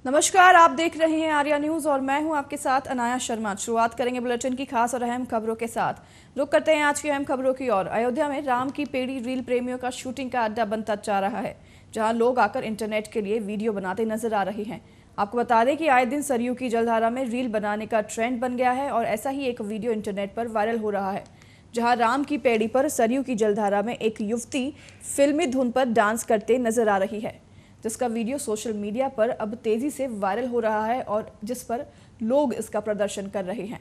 नमस्कार, आप देख रहे हैं आर्या न्यूज और मैं हूं आपके साथ अनाया शर्मा। शुरुआत करेंगे बुलेटिन की खास और अहम खबरों के साथ। रुक करते हैं आज की अहम खबरों की ओर। अयोध्या में राम की पेड़ी रील प्रेमियों का शूटिंग का अड्डा बनता जा रहा है, जहां लोग आकर इंटरनेट के लिए वीडियो बनाते नजर आ रहे हैं। आपको बता दें कि आए दिन सरयू की जलधारा में रील बनाने का ट्रेंड बन गया है और ऐसा ही एक वीडियो इंटरनेट पर वायरल हो रहा है, जहां राम की पेड़ी पर सरयू की जलधारा में एक युवती फिल्मी धुन पर डांस करते नजर आ रही है, जिसका वीडियो सोशल मीडिया पर अब तेजी से वायरल हो रहा है और जिस पर लोग इसका प्रदर्शन कर रहे हैं।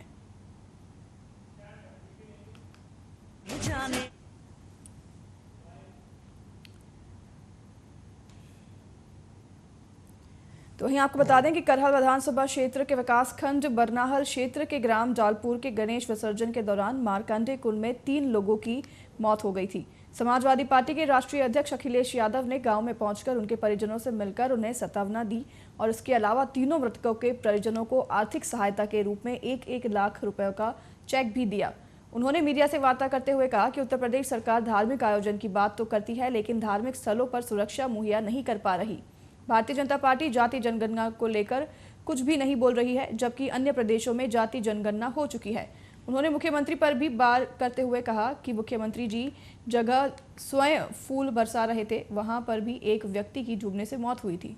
तो वहीं आपको बता दें कि करहल विधानसभा क्षेत्र के विकासखंड बरनाहल क्षेत्र के ग्राम जालपुर के गणेश विसर्जन के दौरान मारकंडे कुंड में 3 लोगों की मौत हो गई थी। समाजवादी पार्टी के राष्ट्रीय अध्यक्ष अखिलेश यादव ने गांव में पहुंचकर उनके परिजनों से मिलकर उन्हें सांत्वना दी और इसके अलावा तीनों मृतकों के परिजनों को आर्थिक सहायता के रूप में 1-1 लाख रुपए का चेक भी दिया। उन्होंने मीडिया से वार्ता करते हुए कहा कि उत्तर प्रदेश सरकार धार्मिक आयोजन की बात तो करती है, लेकिन धार्मिक स्थलों पर सुरक्षा मुहैया नहीं कर पा रही। भारतीय जनता पार्टी जाति जनगणना को लेकर कुछ भी नहीं बोल रही है, जबकि अन्य प्रदेशों में जाति जनगणना हो चुकी है। उन्होंने मुख्यमंत्री पर भी बात करते हुए कहा कि मुख्यमंत्री जी जगह स्वयं फूल बरसा रहे थे, वहां पर भी एक व्यक्ति की डूबने से मौत हुई थी।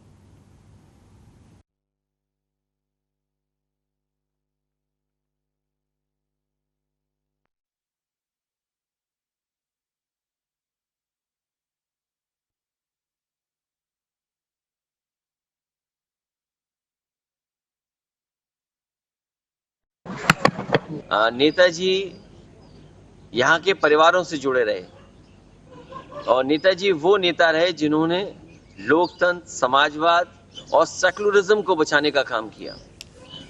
नेताजी यहाँ के परिवारों से जुड़े रहे और नेताजी वो नेता रहे जिन्होंने लोकतंत्र, समाजवाद और सेकुलरिज्म को बचाने का काम किया।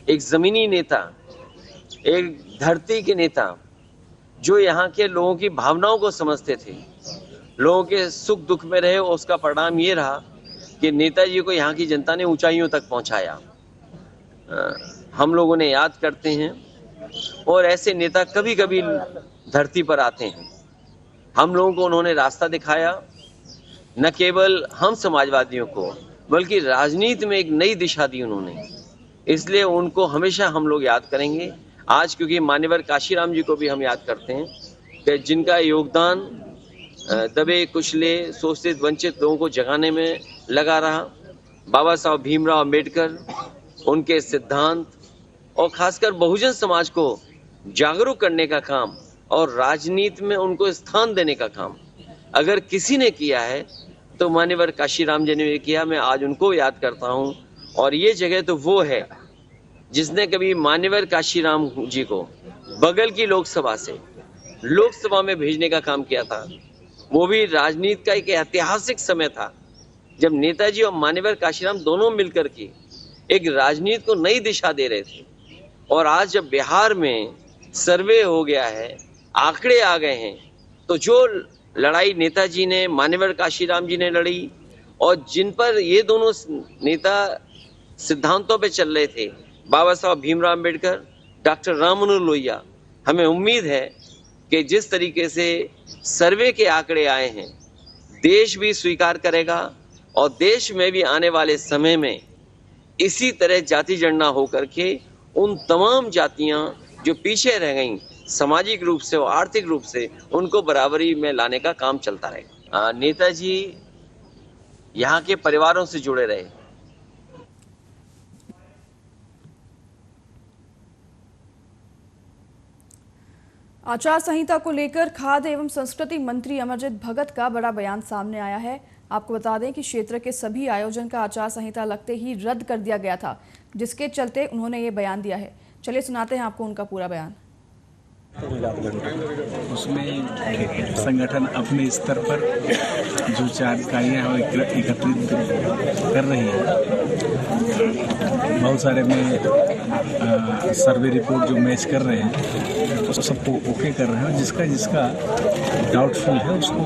एक जमीनी नेता, एक धरती के नेता जो यहाँ के लोगों की भावनाओं को समझते थे, लोगों के सुख दुख में रहे। उसका परिणाम ये रहा कि नेताजी को यहाँ की जनता ने ऊंचाइयों तक पहुंचाया। हम लोगों ने याद करते हैं और ऐसे नेता कभी कभी धरती पर आते हैं। हम लोगों को उन्होंने रास्ता दिखाया, न केवल हम समाजवादियों को बल्कि राजनीति में एक नई दिशा दी उन्होंने। इसलिए उनको हमेशा हम लोग याद करेंगे। आज क्योंकि मान्यवर काशीराम जी को भी हम याद करते हैं कि जिनका योगदान दबे कुचले शोषित वंचित लोगों को जगाने में लगा रहा। बाबा साहब भीमराव अम्बेडकर, उनके सिद्धांत और खासकर बहुजन समाज को जागरूक करने का काम और राजनीति में उनको स्थान देने का काम अगर किसी ने किया है तो मान्यवर काशीराम जी ने किया। मैं आज उनको याद करता हूं और ये जगह तो वो है जिसने कभी मान्यवर काशीराम जी को बगल की लोकसभा से लोकसभा में भेजने का काम किया था। वो भी राजनीति का एक ऐतिहासिक समय था जब नेताजी और मान्यवर काशीराम दोनों मिलकर के एक राजनीति को नई दिशा दे रहे थे। और आज जब बिहार में सर्वे हो गया है, आंकड़े आ गए हैं, तो जो लड़ाई नेताजी ने, मान्यवर काशीराम जी ने लड़ी और जिन पर ये दोनों नेता सिद्धांतों पे चल रहे थे, बाबा साहब भीमराव अम्बेडकर, डॉक्टर राम मनोहर लोहिया, हमें उम्मीद है कि जिस तरीके से सर्वे के आंकड़े आए हैं, देश भी स्वीकार करेगा और देश में भी आने वाले समय में इसी तरह जाति जनगणना होकर के उन तमाम जातियां जो पीछे रह गईं सामाजिक रूप से और आर्थिक रूप से, उनको बराबरी में लाने का काम चलता रहेगा। नेताजी यहाँ के परिवारों से जुड़े रहे। आचार संहिता को लेकर खाद्य एवं संस्कृति मंत्री अमरजीत भगत का बड़ा बयान सामने आया है। आपको बता दें कि क्षेत्र के सभी आयोजन का आचार संहिता लगते ही रद्द कर दिया गया था, जिसके चलते उन्होंने ये बयान दिया है। चलिए सुनाते हैं आपको उनका पूरा बयान। उसमें संगठन अपने स्तर पर जो जानकारियाँ हैं एकत्रित कर रही है। बहुत सारे में सर्वे रिपोर्ट जो मैच कर रहे हैं तो सबको ओके कर रहे हैं। जिसका जिसका डाउटफुल है उसको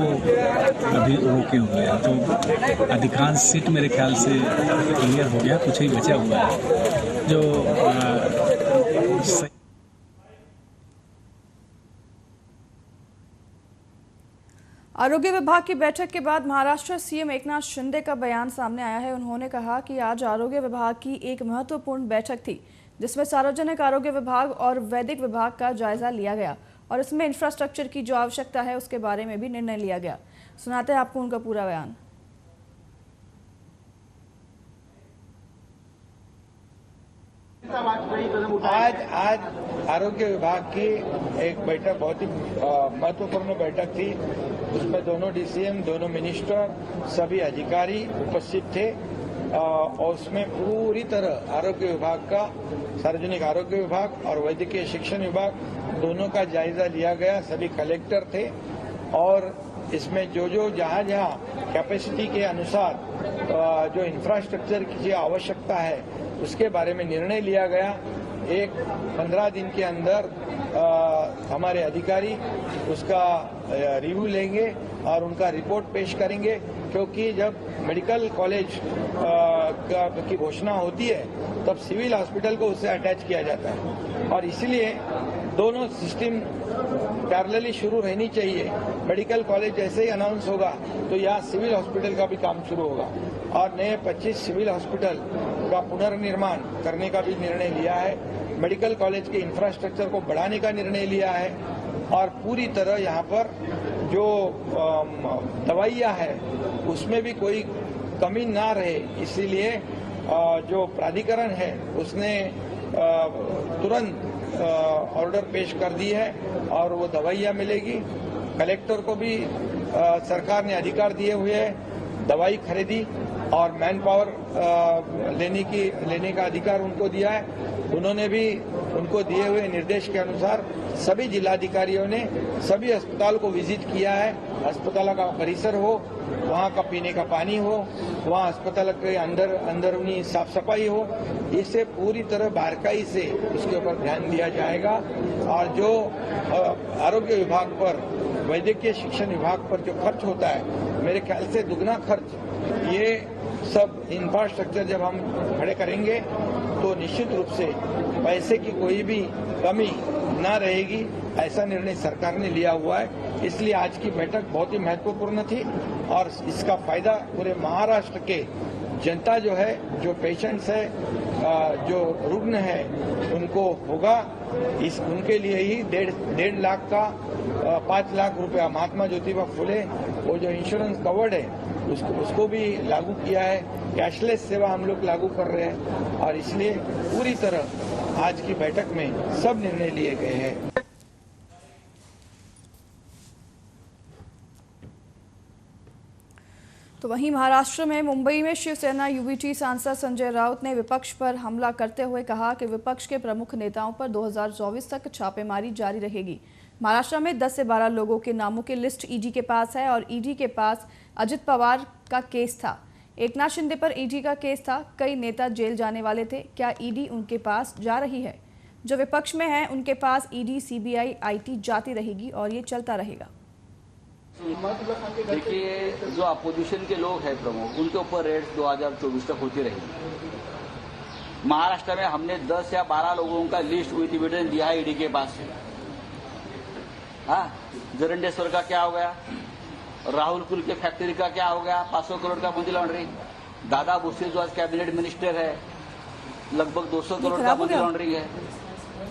अभी ओके हो गया। तो अधिकांश सीट मेरे ख्याल से क्लियर हो गया, कुछ ही बचा हुआ है जो आरोग्य विभाग की बैठक के बाद महाराष्ट्र सीएम एकनाथ शिंदे का बयान सामने आया है। उन्होंने कहा कि आज आरोग्य विभाग की एक महत्वपूर्ण बैठक थी जिसमें सार्वजनिक आरोग्य विभाग और वैदिक विभाग का जायजा लिया गया और इसमें इंफ्रास्ट्रक्चर की जो आवश्यकता है उसके बारे में भी निर्णय लिया गया। सुनाते हैं आपको उनका पूरा बयान। आज आरोग्य विभाग की एक बैठक बहुत ही महत्वपूर्ण बैठक थी। उसमें दोनों डीसीएम, दोनों मिनिस्टर, सभी अधिकारी उपस्थित थे और उसमें पूरी तरह आरोग्य विभाग का, सार्वजनिक आरोग्य विभाग और वैद्यकीय शिक्षण विभाग दोनों का जायजा लिया गया। सभी कलेक्टर थे और इसमें जो जहाँ कैपेसिटी के अनुसार जो इंफ्रास्ट्रक्चर की जो आवश्यकता है उसके बारे में निर्णय लिया गया। 15 दिन के अंदर हमारे अधिकारी उसका रिव्यू लेंगे और उनका रिपोर्ट पेश करेंगे, क्योंकि जब मेडिकल कॉलेज की घोषणा होती है तब सिविल हॉस्पिटल को उससे अटैच किया जाता है और इसलिए दोनों सिस्टम पैरेलली शुरू रहनी चाहिए। मेडिकल कॉलेज जैसे ही अनाउंस होगा तो यहाँ सिविल हॉस्पिटल का भी काम शुरू होगा और नए 25 सिविल हॉस्पिटल का पुनर्निर्माण करने का भी निर्णय लिया है। मेडिकल कॉलेज के इंफ्रास्ट्रक्चर को बढ़ाने का निर्णय लिया है और पूरी तरह यहाँ पर जो दवाइयाँ है उसमें भी कोई कमी ना रहे, इसीलिए जो प्राधिकरण है उसने तुरंत ऑर्डर पेश कर दी है और वो दवाइयाँ मिलेगी। कलेक्टर को भी सरकार ने अधिकार दिए हुए है, दवाई खरीदी और मैन पावर लेने का अधिकार उनको दिया है। उन्होंने भी उनको दिए हुए निर्देश के अनुसार सभी जिलाधिकारियों ने सभी अस्पताल को विजिट किया है। अस्पताल का परिसर हो, वहाँ का पीने का पानी हो, वहाँ अस्पताल के अंदरूनी साफ सफाई हो, इससे पूरी तरह बारीकी से उसके ऊपर ध्यान दिया जाएगा। और जो आरोग्य विभाग पर, वैद्यकीय शिक्षण विभाग पर जो खर्च होता है, मेरे ख्याल से दुगना खर्च, ये सब इंफ्रास्ट्रक्चर जब हम खड़े करेंगे तो निश्चित रूप से पैसे की कोई भी कमी ना रहेगी, ऐसा निर्णय सरकार ने लिया हुआ है। इसलिए आज की बैठक बहुत ही महत्वपूर्ण थी और इसका फायदा पूरे महाराष्ट्र के जनता जो है, जो पेशेंट्स है, जो रुग्ण है, उनको होगा। उनके लिए ही 1.5 लाख का 5 लाख रुपया महात्मा ज्योतिबा फुले वो जो इंश्योरेंस कवर्ड है उसको भी लागू किया है। कैशलेस सेवा हम लोग लागू कर रहे हैं और इसलिए पूरी तरह आज की बैठक में सब निर्णय लिए गए हैं। तो वहीं महाराष्ट्र में मुंबई में शिवसेना यूबीटी सांसद संजय राउत ने विपक्ष पर हमला करते हुए कहा कि विपक्ष के प्रमुख नेताओं पर 2024 तक छापेमारी जारी रहेगी। महाराष्ट्र में 10 से 12 लोगों के नामों की लिस्ट ईडी के पास है और ईडी के पास अजित पवार का केस था, एकनाथ शिंदे पर ईडी का केस था, कई नेता जेल जाने वाले थे। क्या ईडी उनके पास जा रही है? जो विपक्ष में है उनके पास ईडी, सीबीआई, आईटी जाती रहेगी और ये चलता रहेगा। देखिए, जो अपोजिशन के लोग हैं प्रमुख, उनके ऊपर रेड्स 2024 तक होती रहेगी। महाराष्ट्र में हमने 10 या 12 लोगों का लिस्ट विद एविडेंस दिया है ईडी के पास से। हाँ, जरंडेश्वर का क्या हो गया, राहुल कुल के फैक्ट्री का क्या हो गया, 500 करोड़ का मनी लॉन्ड्रिंग, दादा भुसे जो आज कैबिनेट मिनिस्टर है, लगभग 200 करोड़ का मनी लॉन्ड्रिंग है।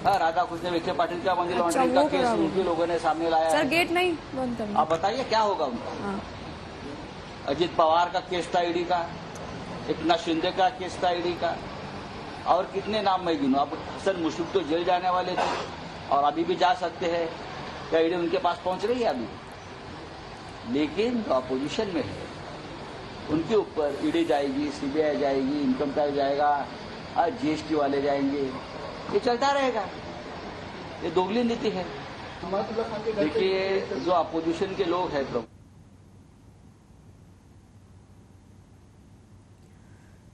हाँ, राधा कृष्ण विखे पाटिल का मनी लॉन्ड्रिंग का केस उनके लोगों ने सामने लाया सर, है। गेट नहीं बंद करना। आप बताइए क्या होगा उनका। अजित पवार का केस था ईडी का, एकनाथ शिंदे का केस था ईडी का, और कितने नाम मैं गिनूं। अब हसन मुश्रिफ तो जेल जाने वाले थे और अभी भी जा सकते हैं। क्या ईडी उनके पास पहुंच रही है अभी? लेकिन जो अपोजिशन में है उनके ऊपर ईडी जाएगी, सीबीआई जाएगी, इनकम टैक्स जाएगा, जीएसटी वाले जाएंगे, ये चलता रहेगा। ये दोगली नीति है। देखिए, जो अपोजिशन के लोग हैं प्रमुख,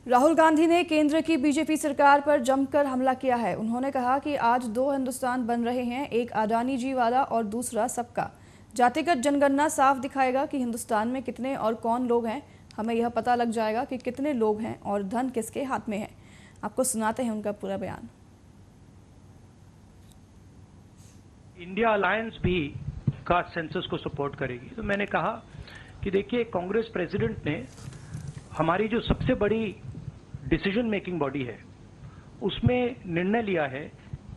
राहुल गांधी ने केंद्र की बीजेपी सरकार पर जमकर हमला किया है। उन्होंने कहा कि आज 2 हिंदुस्तान बन रहे हैं, एक अडानी जी वाला और दूसरा सबका। जातिगत जनगणना साफ दिखाएगा कि हिंदुस्तान में कितने और कौन लोग हैं। हमें यह पता लग जाएगा कि कितने लोग हैं और धन किसके हाथ में है। आपको सुनाते हैं उनका पूरा बयान। इंडिया अलायंस भी का सेंसस को सपोर्ट करेगी। तो मैंने कहा कि देखिए कांग्रेस प्रेसिडेंट ने हमारी जो सबसे बड़ी डिसीजन मेकिंग बॉडी है उसमें निर्णय लिया है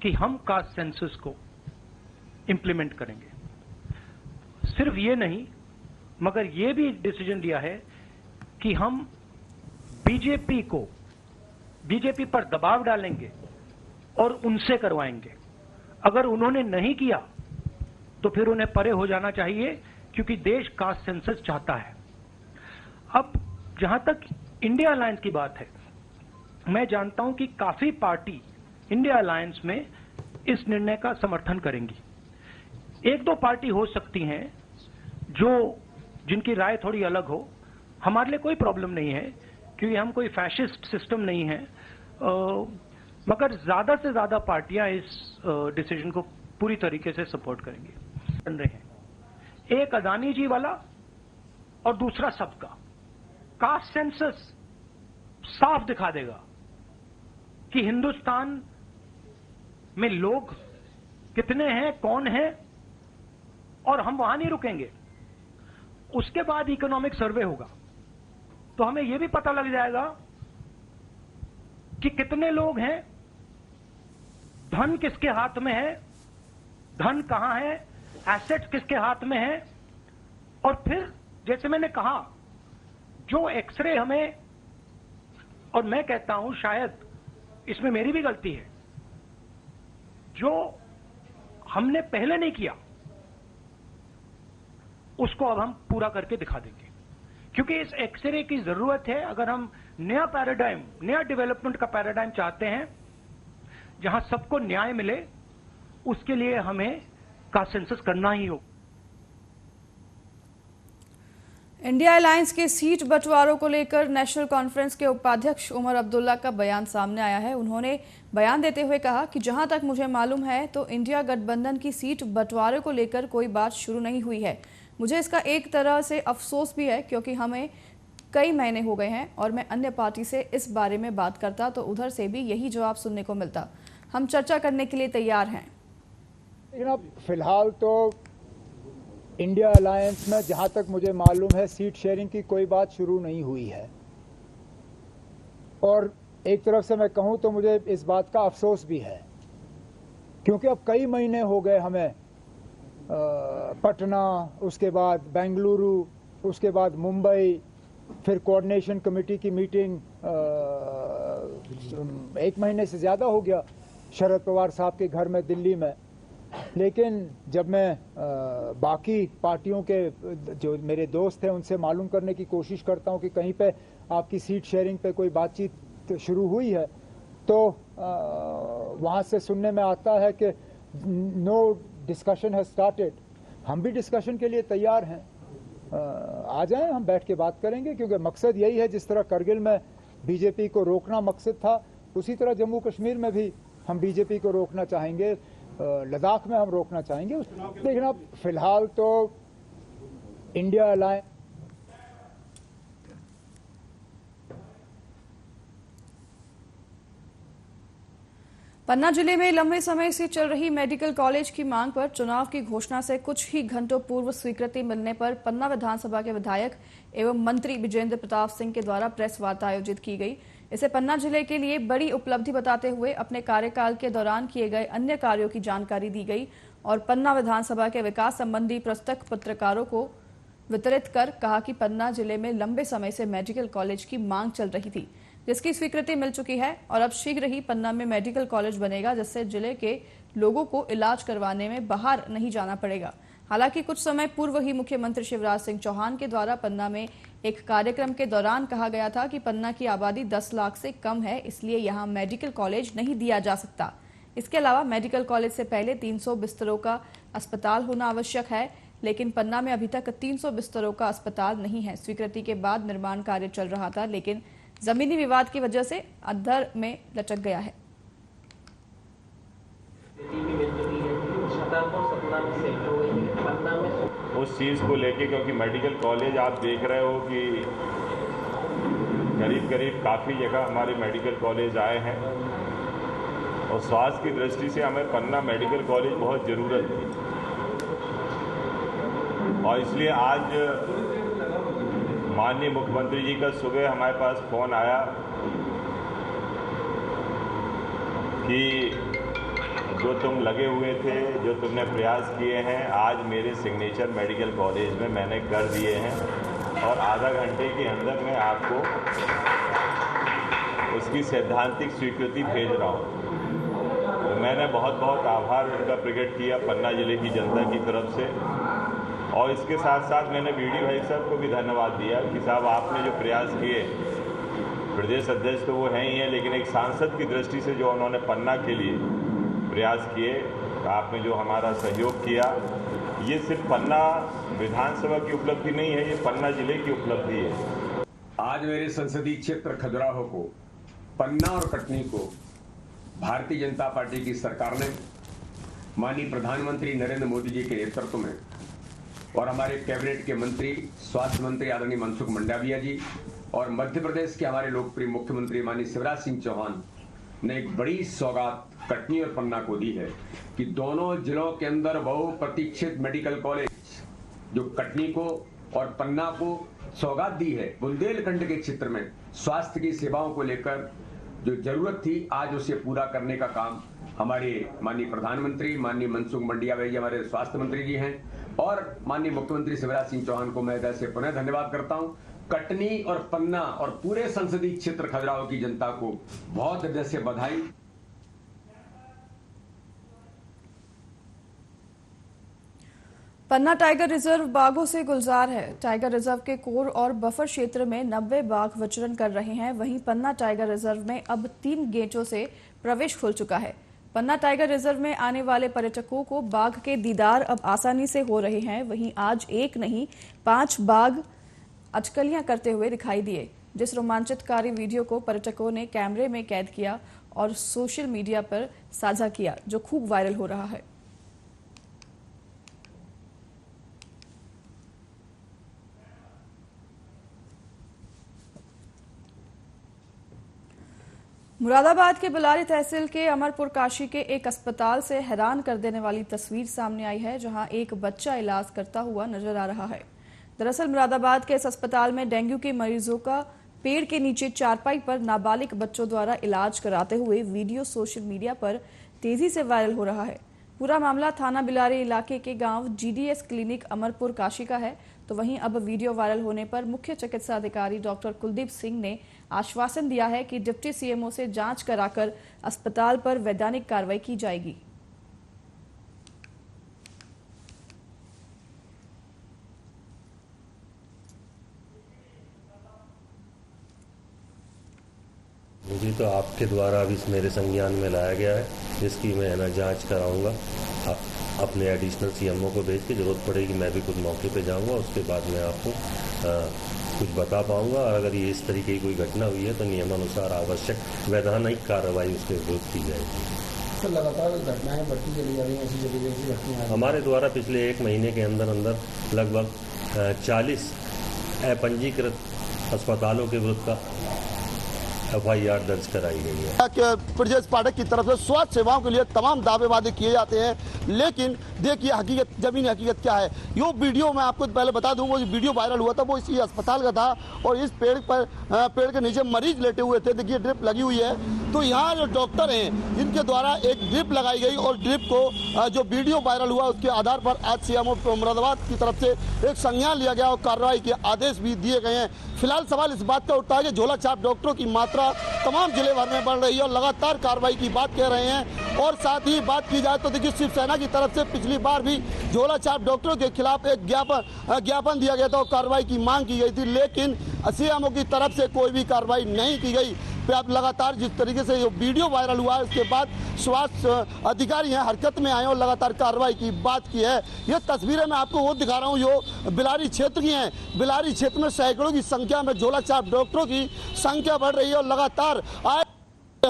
कि हम कास्ट सेंसस को इंप्लीमेंट करेंगे। सिर्फ ये नहीं मगर ये भी डिसीजन लिया है कि हम बीजेपी पर दबाव डालेंगे और उनसे करवाएंगे। अगर उन्होंने नहीं किया तो फिर उन्हें परे हो जाना चाहिए, क्योंकि देश कास्ट सेंसस चाहता है। अब जहां तक इंडिया अलायंस की बात है, मैं जानता हूं कि काफी पार्टी इंडिया अलायंस में इस निर्णय का समर्थन करेंगी। एक दो पार्टी हो सकती हैं जिनकी राय थोड़ी अलग हो। हमारे लिए कोई प्रॉब्लम नहीं है, क्योंकि हम कोई फैशिस्ट सिस्टम नहीं है। मगर ज्यादा से ज्यादा पार्टियां इस डिसीजन को पूरी तरीके से सपोर्ट करेंगी। बन रहे हैं एक अदानी जी वाला और दूसरा सबका। कास्ट सेंसस साफ दिखा देगा कि हिंदुस्तान में लोग कितने हैं, कौन है, और हम वहां नहीं रुकेंगे। उसके बाद इकोनॉमिक सर्वे होगा तो हमें यह भी पता लग जाएगा कि कितने लोग हैं, धन किसके हाथ में है, धन कहां है, एसेट किसके हाथ में है। और फिर जैसे मैंने कहा, जो एक्सरे हमें, और मैं कहता हूं शायद इसमें मेरी भी गलती है, जो हमने पहले नहीं किया उसको अब हम पूरा करके दिखा देंगे, क्योंकि इस एक्सरे की जरूरत है। अगर हम नया पैराडाइम, नया डेवलपमेंट का पैराडाइम चाहते हैं जहां सबको न्याय मिले, उसके लिए हमें कास्ट सेंसस करना ही हो। इंडिया अलायंस के सीट बंटवारों को लेकर नेशनल कॉन्फ्रेंस के उपाध्यक्ष उमर अब्दुल्ला का बयान सामने आया है। उन्होंने बयान देते हुए कहा कि जहां तक मुझे मालूम है तो इंडिया गठबंधन की सीट बंटवारे को लेकर कोई बात शुरू नहीं हुई है। मुझे इसका एक तरह से अफसोस भी है, क्योंकि हमें कई महीने हो गए हैं और मैं अन्य पार्टी से इस बारे में बात करता तो उधर से भी यही जवाब सुनने को मिलता। हम चर्चा करने के लिए तैयार हैं। लेकिन अब फिलहाल तो इंडिया अलायंस में जहां तक मुझे मालूम है सीट शेयरिंग की कोई बात शुरू नहीं हुई है। और एक तरफ से मैं कहूं तो मुझे इस बात का अफसोस भी है, क्योंकि अब कई महीने हो गए हमें पटना, उसके बाद बेंगलुरु, उसके बाद मुंबई, फिर कोऑर्डिनेशन कमेटी की मीटिंग 1 महीने से ज़्यादा हो गया शरद पवार साहब के घर में दिल्ली में। लेकिन जब मैं बाकी पार्टियों के जो मेरे दोस्त हैं उनसे मालूम करने की कोशिश करता हूं कि कहीं पे आपकी सीट शेयरिंग पे कोई बातचीत शुरू हुई है, तो वहां से सुनने में आता है कि नो डिस्कशन हैज स्टार्टेड। हम भी डिस्कशन के लिए तैयार हैं, आ जाएं, हम बैठ के बात करेंगे, क्योंकि मकसद यही है, जिस तरह करगिल में बीजेपी को रोकना मकसद था, उसी तरह जम्मू कश्मीर में भी हम बीजेपी को रोकना चाहेंगे, लद्दाख में हम रोकना चाहेंगे। लेकिन अब फिलहाल तो इंडिया अलायंस पन्ना जिले में लंबे समय से चल रही मेडिकल कॉलेज की मांग पर चुनाव की घोषणा से कुछ ही घंटों पूर्व स्वीकृति मिलने पर पन्ना विधानसभा के विधायक एवं मंत्री विजेंद्र प्रताप सिंह के द्वारा प्रेस वार्ता आयोजित की गई। इसे पन्ना जिले के लिए बड़ी उपलब्धि बताते हुए अपने कार्यकाल के दौरान किए गए अन्य कार्यों की जानकारी दी गई और पन्ना विधानसभा के विकास संबंधी पुस्तक पत्रकारों को वितरित कर कहा कि पन्ना जिले में लंबे समय से मेडिकल कॉलेज की मांग चल रही थी, जिसकी स्वीकृति मिल चुकी है और अब शीघ्र ही पन्ना में मेडिकल कॉलेज बनेगा, जिससे जिले के लोगों को इलाज करवाने में बाहर नहीं जाना पड़ेगा। हालांकि कुछ समय पूर्व ही मुख्यमंत्री शिवराज सिंह चौहान के द्वारा पन्ना में एक कार्यक्रम के दौरान कहा गया था कि पन्ना की आबादी 10 लाख से कम है, इसलिए यहां मेडिकल कॉलेज नहीं दिया जा सकता। इसके अलावा मेडिकल कॉलेज से पहले 300 बिस्तरों का अस्पताल होना आवश्यक है, लेकिन पन्ना में अभी तक 300 बिस्तरों का अस्पताल नहीं है। स्वीकृति के बाद निर्माण कार्य चल रहा था, लेकिन जमीनी विवाद की वजह से अधर में लटक गया है। उस चीज़ को लेके, क्योंकि मेडिकल कॉलेज आप देख रहे हो कि करीब करीब काफ़ी जगह हमारे मेडिकल कॉलेज आए हैं और स्वास्थ्य की दृष्टि से हमें पन्ना मेडिकल कॉलेज बहुत ज़रूरत थी और इसलिए आज माननीय मुख्यमंत्री जी का सुबह हमारे पास फ़ोन आया कि जो तुम लगे हुए थे, जो तुमने प्रयास किए हैं, आज मेरे सिग्नेचर मेडिकल कॉलेज में मैंने कर दिए हैं और आधा घंटे के अंदर मैं आपको उसकी सैद्धांतिक स्वीकृति भेज रहा हूँ। तो मैंने बहुत बहुत आभार उनका प्रकट किया पन्ना जिले की जनता की तरफ से, और इसके साथ साथ मैंने बीडी भाई साहब को भी धन्यवाद दिया कि साहब आपने जो प्रयास किए, प्रदेश अध्यक्ष तो वो हैं ही हैं, लेकिन एक सांसद की दृष्टि से जो उन्होंने पन्ना के लिए प्रयास किए, आपने जो हमारा सहयोग किया, ये सिर्फ पन्ना विधानसभा की उपलब्धि नहीं है, ये पन्ना जिले की उपलब्धि है। आज मेरे संसदीय क्षेत्र खजुराहो को, पन्ना और कटनी को भारतीय जनता पार्टी की सरकार ने माननीय प्रधानमंत्री नरेंद्र मोदी जी के नेतृत्व में और हमारे कैबिनेट के मंत्री, स्वास्थ्य मंत्री आदरणीय मनसुख मंडाविया जी और मध्य प्रदेश के हमारे लोकप्रिय मुख्यमंत्री माननीय शिवराज सिंह चौहान ने एक बड़ी सौगात कटनी और पन्ना को दी है कि दोनों जिलों के अंदर बहुप्रतीक्षित मेडिकल कॉलेज जो कटनी को और पन्ना को सौगात दी है, बुंदेलखंड के क्षेत्र में स्वास्थ्य की सेवाओं को लेकर जो जरूरत थी, आज उसे पूरा करने का काम हमारे माननीय प्रधानमंत्री माननीय मनसुख मंडाविया जी हमारे स्वास्थ्य मंत्री जी हैं और माननीय मुख्यमंत्री शिवराज सिंह चौहान को मैं हृदय से पुनः धन्यवाद करता हूं। कटनी और पन्ना और पूरे संसदीय क्षेत्र खजुराहो की जनता को बहुत हृदय से बधाई। पन्ना टाइगर रिजर्व बाघों से गुलजार है। टाइगर रिजर्व के कोर और बफर क्षेत्र में 90 बाघ विचरण कर रहे हैं। वहीं पन्ना टाइगर रिजर्व में अब 3 गेटों से प्रवेश खुल चुका है। पन्ना टाइगर रिजर्व में आने वाले पर्यटकों को बाघ के दीदार अब आसानी से हो रहे हैं। वहीं आज एक नहीं 5 बाघ अटकलियां करते हुए दिखाई दिए, जिस रोमांचकारी वीडियो को पर्यटकों ने कैमरे में कैद किया और सोशल मीडिया पर साझा किया, जो खूब वायरल हो रहा है। मुरादाबाद के बिलारी तहसील के अमरपुर काशी के एक अस्पताल से हैरान कर देने वाली तस्वीर सामने आई है, जहां एक बच्चा इलाज करता हुआ नजर आ रहा है। दरअसल मुरादाबाद के इस अस्पताल में डेंगू के मरीजों का पेड़ के नीचे चारपाई पर नाबालिग बच्चों द्वारा इलाज कराते हुए वीडियो सोशल मीडिया पर तेजी से वायरल हो रहा है। पूरा मामला थाना बिलारी इलाके के गांव जीडीएस क्लिनिक अमरपुर काशी का है। तो वहीं अब वीडियो वायरल होने पर मुख्य चिकित्सा अधिकारी डॉक्टर कुलदीप सिंह ने आश्वासन दिया है कि डिप्टी सीएमओ से जांच कराकर अस्पताल पर वैधानिक कार्रवाई की जाएगी। मुझे तो आपके द्वारा अभी मेरे संज्ञान में लाया गया है, जिसकी मैं जांच कराऊंगा। अपने एडिशनल सीएमओ को भेज के जरूरत पड़ेगी मैं भी खुद मौके पे जाऊंगा, उसके बाद मैं आपको कुछ बता पाऊंगा। और अगर ये इस तरीके की कोई घटना हुई है तो नियमानुसार आवश्यक वैधानिक कार्रवाई उसके विरुद्ध की जाएगी। तो लगातार घटनाएं बढ़ती चली जा रही हैं, ऐसी जगह घटनाएं हमारे द्वारा पिछले 1 महीने के अंदर लगभग 40 अपंजीकृत अस्पतालों के विरुद्ध का FIR दर्ज कराई गई है। ब्रजेश पाठक की तरफ से स्वास्थ्य सेवाओं के लिए तमाम दावे वादे किए जाते हैं, लेकिन देखिए हकीकत जमीनी हकीकत क्या है। यो वीडियो मैं आपको पहले बता दूं, वो वीडियो वायरल हुआ था वो इसी अस्पताल का था और इस पेड़ के नीचे मरीज लेटे हुए थे। देखिए ड्रिप लगी हुई है, तो यहाँ जो डॉक्टर हैं जिनके द्वारा एक ड्रिप लगाई गई और ड्रिप को जो वीडियो वायरल हुआ उसके आधार पर आज सीएमओ मुरादाबाद की तरफ से एक संज्ञान लिया गया और कार्रवाई के आदेश भी दिए गए हैं। फिलहाल सवाल इस बात का उठता है कि झोला छाप डॉक्टरों की मात्रा तमाम जिले भर में बढ़ रही है और लगातार कार्रवाई की बात कह रहे हैं। और साथ ही बात की जाए तो देखिए शिवसेना की तरफ से पिछली बार भी झोला छाप डॉक्टरों के खिलाफ एक ज्ञापन दिया गया था और कार्रवाई की मांग की गई थी, लेकिन सीएमओ की तरफ से कोई भी कार्रवाई नहीं की गई। अब लगातार जिस तरीके से ये वीडियो वायरल हुआ है उसके बाद स्वास्थ्य अधिकारी हैं हरकत में आए और लगातार कार्रवाई की बात की है। ये तस्वीरें मैं आपको वो दिखा रहा हूँ जो बिलारी क्षेत्र की हैं। बिलारी क्षेत्र में सैकड़ों की संख्या में झोला छाप डॉक्टरों की संख्या बढ़ रही है और लगातार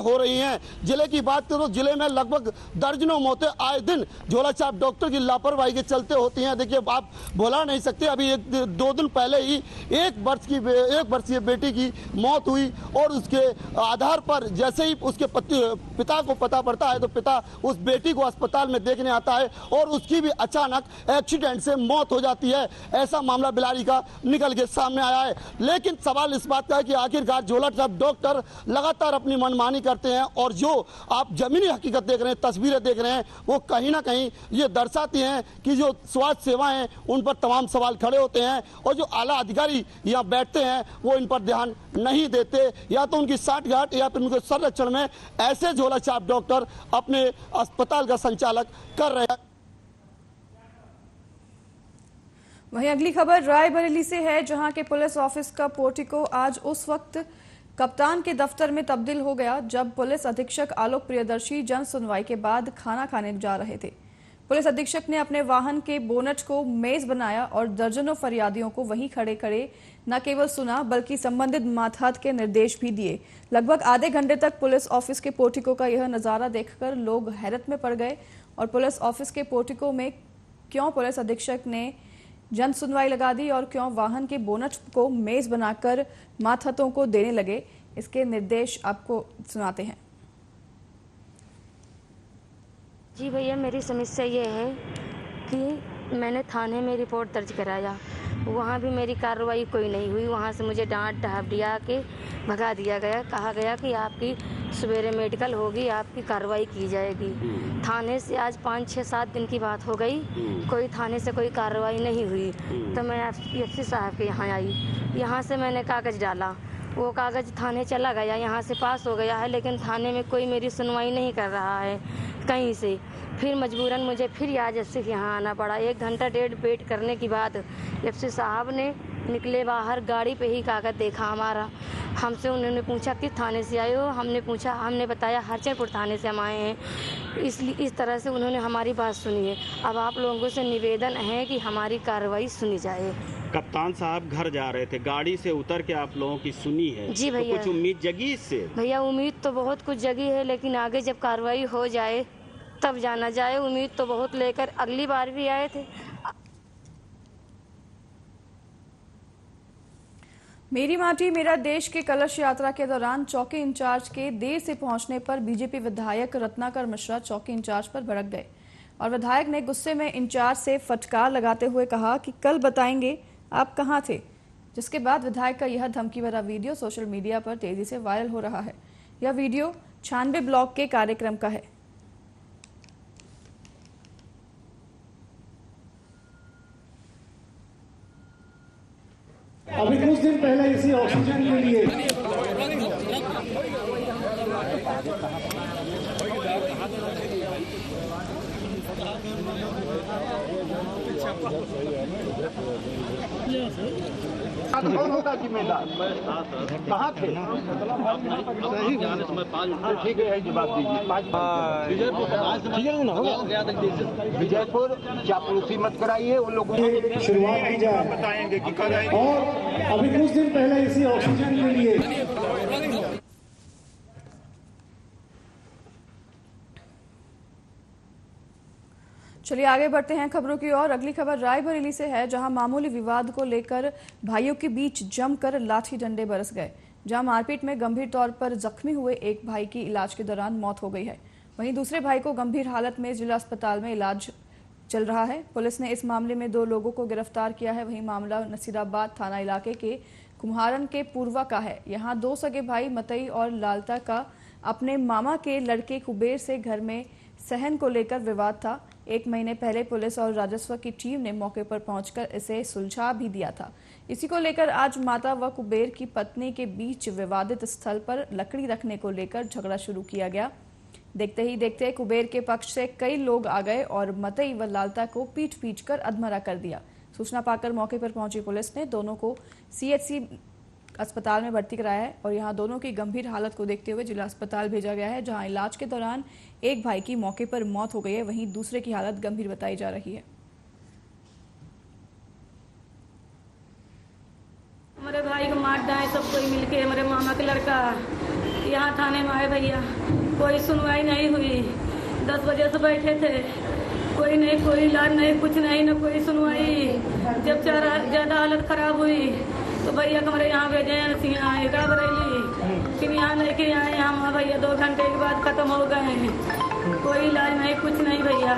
हो रही हैं। जिले की बात करो, जिले में लगभग दर्जनों मौतें आए दिन झोला छाप डॉक्टर की लापरवाही के चलते होती हैं। देखिए, आप भुला नहीं सकते, अभी 2 दिन पहले ही 1 वर्षीय बेटी की मौत हुई और उसके आधार पर जैसे ही उसके पिता को पता पड़ता है तो पिता उस बेटी को अस्पताल में देखने आता है और उसकी भी अचानक एक्सीडेंट से मौत हो जाती है। ऐसा मामला बिलारी का निकल के सामने आया है। लेकिन सवाल इस बात का है कि आखिरकार झोला छाप डॉक्टर लगातार अपनी मनमानी करते हैं और जो आप जमीनी हकीकत देख रहे हैं, तस्वीरें देख रहे हैं, वो कहीं ना कहीं ये दर्शाती हैं कि जो स्वास्थ्य सेवाएं हैं उन पर तमाम सवाल खड़े होते हैं और जो आला अधिकारी यहाँ बैठते हैं वो इन पर ध्यान नहीं देते, या तो उनकी साठगांठ या फिर उनके संरक्षण में ऐसे झोला छाप डॉक्टर अपने अस्पताल का संचालक कर रहे हैं। वहीं अगली खबर रायबरेली से है, जहां के पुलिस ऑफिस का पोर्टिको आज उस वक्त कप्तान के दफ्तर में तब्दील हो गया जब पुलिस अधीक्षक आलोक प्रियदर्शी जन सुनवाई के बाद खाना खाने जा रहे थे। पुलिस अधीक्षक ने अपने वाहन के बोनट को मेज बनाया और दर्जनों फरियादियों को वहीं खड़े खड़े न केवल सुना बल्कि संबंधित मातहत के निर्देश भी दिए। लगभग आधे घंटे तक पुलिस ऑफिस के पोर्टिको का यह नजारा देखकर लोग हैरत में पड़ गए और पुलिस ऑफिस के पोर्टिको में क्यों पुलिस अधीक्षक ने जन सुनवाई लगा दी और क्यों वाहन के बोनट को मेज बनाकर मातहतों को देने लगे, इसके निर्देश आपको सुनाते हैं। जी भैया, मेरी समस्या ये है कि मैंने थाने में रिपोर्ट दर्ज कराया, वहाँ भी मेरी कार्रवाई कोई नहीं हुई। वहाँ से मुझे डांट डपटिया के भगा दिया गया। कहा गया कि आपकी सवेरे मेडिकल होगी, आपकी कार्रवाई की जाएगी। थाने से आज 5, 6, 7 दिन की बात हो गई, कोई थाने से कोई कार्रवाई नहीं हुई। तो मैं एफसी साहब के यहाँ आई, यहाँ से मैंने कागज़ डाला, वो कागज़ थाने चला गया, यहाँ से पास हो गया है, लेकिन थाने में कोई मेरी सुनवाई नहीं कर रहा है कहीं से। फिर मजबूरन मुझे फिर आज एफसी के यहाँ आना पड़ा। 1 घंटा 1.5 वेट करने के बाद एफसी साहब ने निकले बाहर, गाड़ी पे ही कागज़ देखा हमारा। हमसे उन्होंने पूछा किस थाने से आए हो, हमने बताया हरचरपुर थाने से हम आए हैं। इसलिए इस तरह से उन्होंने हमारी बात सुनी है। अब आप लोगों से निवेदन है कि हमारी कार्रवाई सुनी जाए। कप्तान साहब घर जा रहे थे, गाड़ी से उतर के आप लोगों की सुनी है जी भैया। तो कुछ उम्मीद जगी इससे? भैया, उम्मीद तो बहुत कुछ जगी है, लेकिन आगे जब कार्रवाई हो जाए तब जाना जाए। उम्मीद तो बहुत लेकर अगली बार भी आए थे। मेरी माटी मेरा देश के कलश यात्रा के दौरान चौकी इंचार्ज के देर से पहुंचने पर बीजेपी विधायक रत्नाकर मिश्रा चौकी इंचार्ज पर भड़क गए और विधायक ने गुस्से में इंचार्ज से फटकार लगाते हुए कहा कि कल बताएंगे आप कहां थे। जिसके बाद विधायक का यह धमकी भरा वीडियो सोशल मीडिया पर तेजी से वायरल हो रहा है। यह वीडियो 96 ब्लॉक के कार्यक्रम का है। अभी कुछ दिन पहले इसी ऑक्सीजन के लिए कौन होगा जिम्मेदार? कहाँ थे? ठीक है, जवाब दीजिए। विजयपुर चापलूसी मत कराइए उन लोगों को। शुरुआत की जाए, बताएंगे कि कल और अभी कुछ दिन पहले इसी ऑक्सीजन के लिए चलिए आगे बढ़ते हैं खबरों की ओर। अगली खबर रायबरेली से है, जहां मामूली विवाद को लेकर भाइयों के बीच जमकर लाठी डंडे बरस गए। जहां मारपीट में गंभीर तौर पर जख्मी हुए एक भाई की इलाज के दौरान मौत हो गई है, वहीं दूसरे भाई को गंभीर हालत में जिला अस्पताल में इलाज चल रहा है। पुलिस ने इस मामले में 2 लोगों को गिरफ्तार किया है। वहीं मामला नसीराबाद थाना इलाके के कुम्हारन के पूर्वा का है। यहाँ 2 सगे भाई मतई और लालता का अपने मामा के लड़के कुबेर से घर में सहन को लेकर विवाद था। 1 महीने पहले पुलिस और राजस्व की टीम ने मौके पर पहुंचकर इसे सुलझा भी दिया था। इसी को लेकर आज माता व कुबेर की पत्नी के बीच विवादित स्थल पर लकड़ी रखने को लेकर झगड़ा शुरू किया गया। देखते ही देखते कुबेर के पक्ष से कई लोग आ गए और मतई व लालता को पीट कर अधमरा कर दिया। सूचना पाकर मौके पर पहुंची पुलिस ने दोनों को सीएचसी अस्पताल में भर्ती कराया है और यहां दोनों की गंभीर हालत को देखते हुए जिला अस्पताल भेजा गया है, जहां इलाज के दौरान एक भाई की मौके पर मौत हो गई है, वहीं दूसरे की हालत गंभीर बताई जा रही है। हमारे भाई को मार डाले सब कोई मिलके, हमारे मामा का लड़का यहाँ थाने में आए भैया, कोई सुनवाई नहीं हुई। 10 बजे से बैठे थे, कोई नहीं, कोई इलाज नहीं, कुछ नहीं, न कोई सुनवाई। जब ज़्यादा हालत खराब हुई तो भैया हमारे यहाँ भेजे हैं सिंहा बरेली, फिर यहाँ लेके आए हम भैया। 2 घंटे के बाद खत्म हो गए, कोई इलाज नहीं, कुछ नहीं भैया।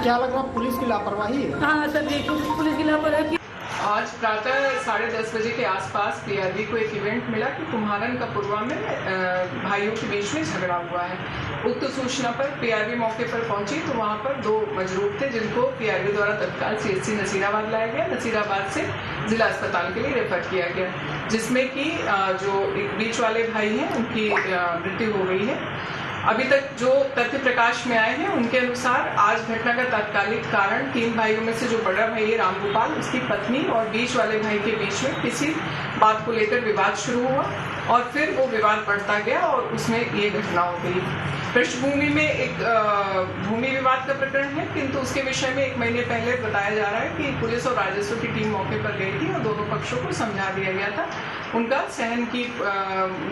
क्या लग रहा पुलिस की लापरवाही है? हाँ सर जी, पुलिस की लापरवाही। आज प्रातः 10:30 बजे के आसपास पीआरबी को एक इवेंट मिला कि कुम्हारन का पुरवा में भाइयों के बीच में झगड़ा हुआ है। उक्त सूचना पर पीआरबी मौके पर पहुंची तो वहां पर 2 मजरूर थे जिनको पीआरबी द्वारा तत्काल सीएचसी नसीराबाद लाया गया। नसीराबाद से जिला अस्पताल के लिए रेफर किया गया, जिसमें कि जो एक बीच वाले भाई हैं उनकी मृत्यु हो गई है। अभी तक जो तथ्य प्रकाश में आए हैं उनके अनुसार आज घटना का तात्कालिक कारण 3 भाइयों में से जो बड़ा भाई है रामगोपाल, उसकी पत्नी और बीच वाले भाई के बीच में किसी बात को लेकर विवाद शुरू हुआ और फिर वो विवाद बढ़ता गया और उसमें ये घटना हो गई। पृष्ठभूमि में एक भूमि विवाद का प्रकरण है, किंतु उसके विषय में 1 महीने पहले बताया जा रहा है कि पुलिस और राजस्व की टीम मौके पर गई थी और दोनों पक्षों को समझा दिया गया था। उनका सहन की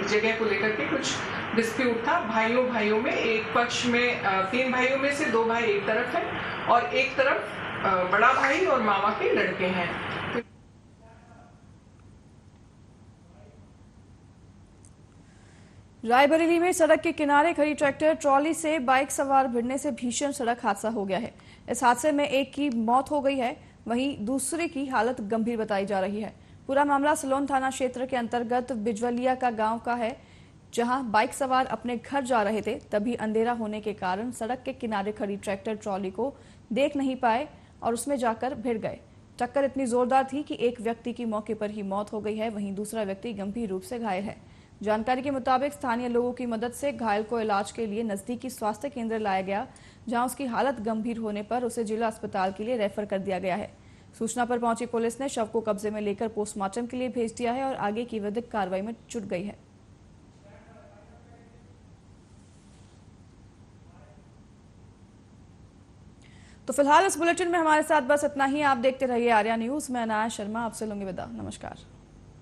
जगह को लेकर के कुछ डिस्प्यूट था। भाइयों में एक पक्ष में 3 भाइयों में से 2 भाई एक तरफ है और एक तरफ बड़ा भाई और मामा के लड़के हैं। रायबरेली में सड़क के किनारे खड़ी ट्रैक्टर ट्रॉली से बाइक सवार भिड़ने से भीषण सड़क हादसा हो गया है। इस हादसे में एक की मौत हो गई है, वहीं दूसरे की हालत गंभीर बताई जा रही है। पूरा मामला सलोन थाना क्षेत्र के अंतर्गत बिजवलिया का गांव का है, जहां बाइक सवार अपने घर जा रहे थे। तभी अंधेरा होने के कारण सड़क के किनारे खड़ी ट्रैक्टर ट्रॉली को देख नहीं पाए और उसमें जाकर भिड़ गए। टक्कर इतनी जोरदार थी कि एक व्यक्ति की मौके पर ही मौत हो गई है, वहीं दूसरा व्यक्ति गंभीर रूप से घायल है। जानकारी के मुताबिक स्थानीय लोगों की मदद से घायल को इलाज के लिए नजदीकी स्वास्थ्य केंद्र लाया गया, जहां उसकी हालत गंभीर होने पर उसे जिला अस्पताल के लिए रेफर कर दिया गया है। सूचना पर पहुंची पुलिस ने शव को कब्जे में लेकर पोस्टमार्टम के लिए भेज दिया है और आगे की विधिक कार्रवाई में जुट गई है। तो फिलहाल इस बुलेटिन में हमारे साथ बस इतना ही। आप देखते रहिए आर्या न्यूज। मैं अनाया शर्मा आपसे लूंगी विदा। नमस्कार।